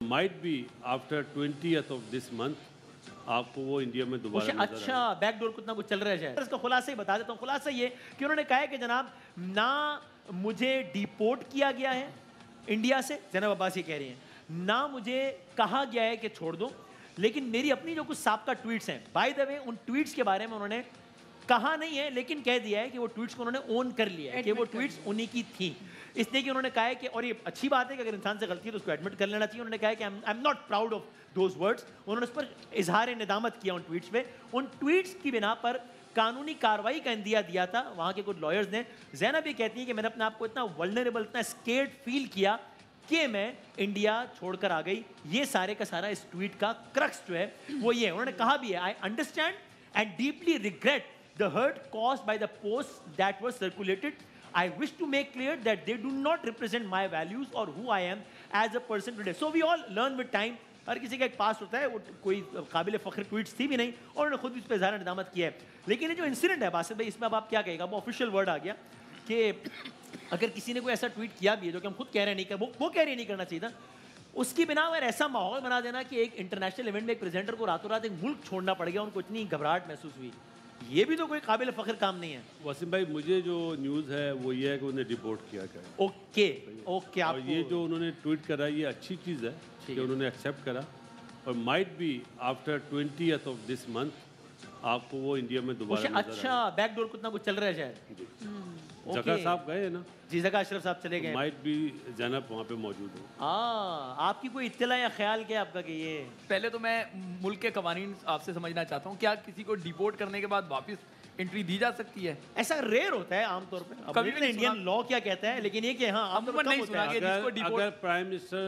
Might be after 20th of this month आपको वो India में दोबारा नजर अच्छा बैकडोर कुछ ना कुछ चल रहा है शायद। इसका खुलासा ही बता देता हूँ। खुलासा ये कि उन्होंने कहा है कि जनाब ना मुझे डिपोर्ट किया गया है इंडिया से, जनाब अब्बास ये कह रही हैं, ना मुझे कहा गया है कि छोड़ दो, लेकिन मेरी अपनी जो कुछ साबका ट्वीट्स हैं, बाय द वे उन ट्वीट्स के बारे में उन्होंने कहा नहीं है लेकिन कह दिया है कि वो ट्वीट्स को उन्होंने ओन कर लिया है कि वो ट्वीट्स उन्हीं की थी। इसलिए कि उन्होंने कहा है कि, और ये अच्छी बात है कि अगर इंसान से गलती है तो उसको एडमिट कर लेना चाहिए। उन्होंने कहा है कि I am not proud of those words. उन्होंने उस पर इजहार निदामत किया उन ट्वीट्स पे। उन ट्वीट्स की बिना पर कानूनी कार्रवाई का इंदिया दिया था वहाँ के कुछ लॉयर्स ने। ज़ैनब ये कहती है कि मैंने अपने आप को इतना वल्नरेबल, इतना स्केर्ड फील किया कि मैं इंडिया छोड़कर आ गई। ये सारे का सारा इस ट्वीट का क्रक्स जो है वो ये है। उन्होंने कहा भी है, I understand and deeply regret the hurt caused by the posts that were circulated. I wish to make clear that they do not represent my values or who I am as a person today. So we all learn with time. हर किसी का एक पास होता है, वो कोई काबिल फ़ख्र tweets थी भी नहीं और उन्होंने खुद भी इस पर इज़हार निदामत किया है। लेकिन ये जो इंसिडेंट है बासित भाई, इसमें अब आप क्या कहेगा? वो ऑफिशियल वर्ड आ गया कि अगर किसी ने कोई ऐसा ट्वीट किया भी है जो कि हम खुद कह रहे हैं नहीं कर, वो कह रहे नहीं करना चाहिए था, उसकी बिना पर ऐसा माहौल बना देना कि एक इंटरनेशनल इवेंट में एक प्रेजेंटर को रातों रात एक मुल्क छोड़ना पड़ गया, उनको इतनी घबराहट महसूस हुई, ये भी तो कोई काबिल फ़ख्र काम नहीं है। वसीम भाई, मुझे जो न्यूज़ है वो ये है कि उन्हें डिपोर्ट किया गया। Okay okay. और ये जो उन्होंने ट्वीट करा ये अच्छी चीज़ है कि उन्होंने एक्सेप्ट करा। और might be after 20th of this month आपको वो इंडिया में दोबारा नजर अच्छा बैकडोर कुछ ना कुछ चल रहा है शायद। जका साहब गए ना जी, जका अशरफ साहब चले गए। माइट बी ज़ैनब वहाँ पे मौजूद हो। आपकी कोई इत्तला या ख्याल क्या आपका कि ये? पहले तो मैं मुल्क के कवानीन आपसे समझना चाहता हूँ, क्या किसी को डिपोर्ट करने के बाद वापस एंट्री दी जा सकती है? ऐसा रेयर होता है आमतौर पे। कभी भी इंडियन लॉ क्या कहता है, लेकिन ये कि हाँ अमूमन नहीं सुना कि जिसको डिपोर्ट, अगर प्राइम मिनिस्टर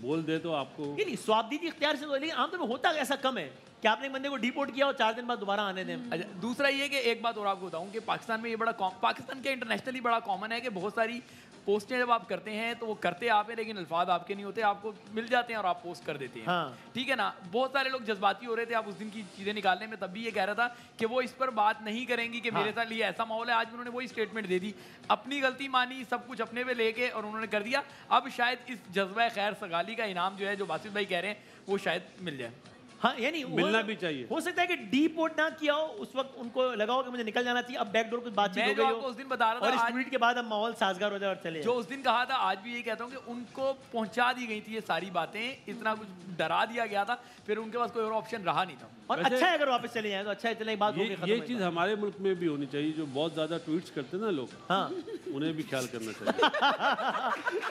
बोल दे तो आपको नहीं स्वाबदीदी इख्तियार से, लेकिन आमतौर पर होता ऐसा कम है कि आपने एक बंदे को डिपोर्ट किया और 4 दिन बाद दोबारा आने दें। अच्छा, दूसरा ये कि एक बात और आपको बताऊं कि पाकिस्तान में ये बड़ा पाकिस्तान के इंटरनेशनली बड़ा कॉमन है कि बहुत सारी पोस्टें जब आप करते हैं तो वो करते आप हैं लेकिन अल्फाज आपके नहीं होते, आपको मिल जाते हैं और आप पोस्ट कर देते हैं। हाँ। ठीक है ना, बहुत सारे लोग जज्बाती हो रहे थे आप उस दिन की चीज़ें निकालने में, तब भी ये कह रहा था कि वो इस पर बात नहीं करेंगी कि मेरे साथ ये ऐसा माहौल है। आज उन्होंने वही स्टेटमेंट दे दी, अपनी गलती मानी, सब कुछ अपने पे लेके और उन्होंने कर दिया। अब शायद इस जज्बा खैर सगाली का इनाम जो है जो बासित भाई कह रहे हैं वो शायद मिल जाए। हाँ, यानी मिलना भी चाहिए। हो सकता है कि डिपोर्ट ना किया हो, उस वक्त उनको लगा हो कि मुझे निकल जाना चाहिए, अब बैकडोर कुछ बातचीत हो गई हो, उस दिन बता रहा था और इस ट्वीट के बाद अब माहौल साजगार हो जाए और चले। जो उस दिन कहा था आज भी यही कहता हूँ कि उनको पहुंचा दी गई थी ये सारी बातें, इतना कुछ डरा दिया गया था, फिर उनके पास कोई और ऑप्शन रहा नहीं था। और अच्छा है अगर वापस चले जाए तो अच्छा है, चले बात हो गई। ये चीज़ हमारे मुल्क में भी होनी चाहिए, जो बहुत ज़्यादा ट्वीट्स करते हैं ना लोग, हाँ उन्हें भी ख्याल करना चाहिए।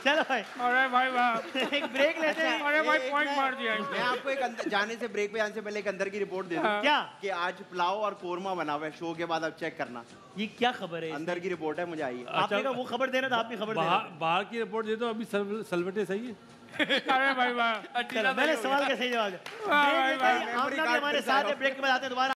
चलो भाई, अरे भाई एक ब्रेक लेते हैं। अरे भाई पॉइंट मार दिया। मैं आपको एक जाने से ब्रेक पे जाने से पहले एक अंदर की रिपोर्ट दे दूं। क्या कि आज पुलाव और कोरमा बना हुआ है, शो के बाद आप चेक करना। ये क्या खबर है? अंदर की रिपोर्ट है, मुझे आई। आपने कहा वो खबर देना था, आप भी खबर देना। बाहर की रिपोर्ट दे दो, अभी सलवटे सही है। अरे भाई मैंने सवाल का सही जवाब दिया। हमारे साथ ब्रेक के बाद आते हैं दोबारा।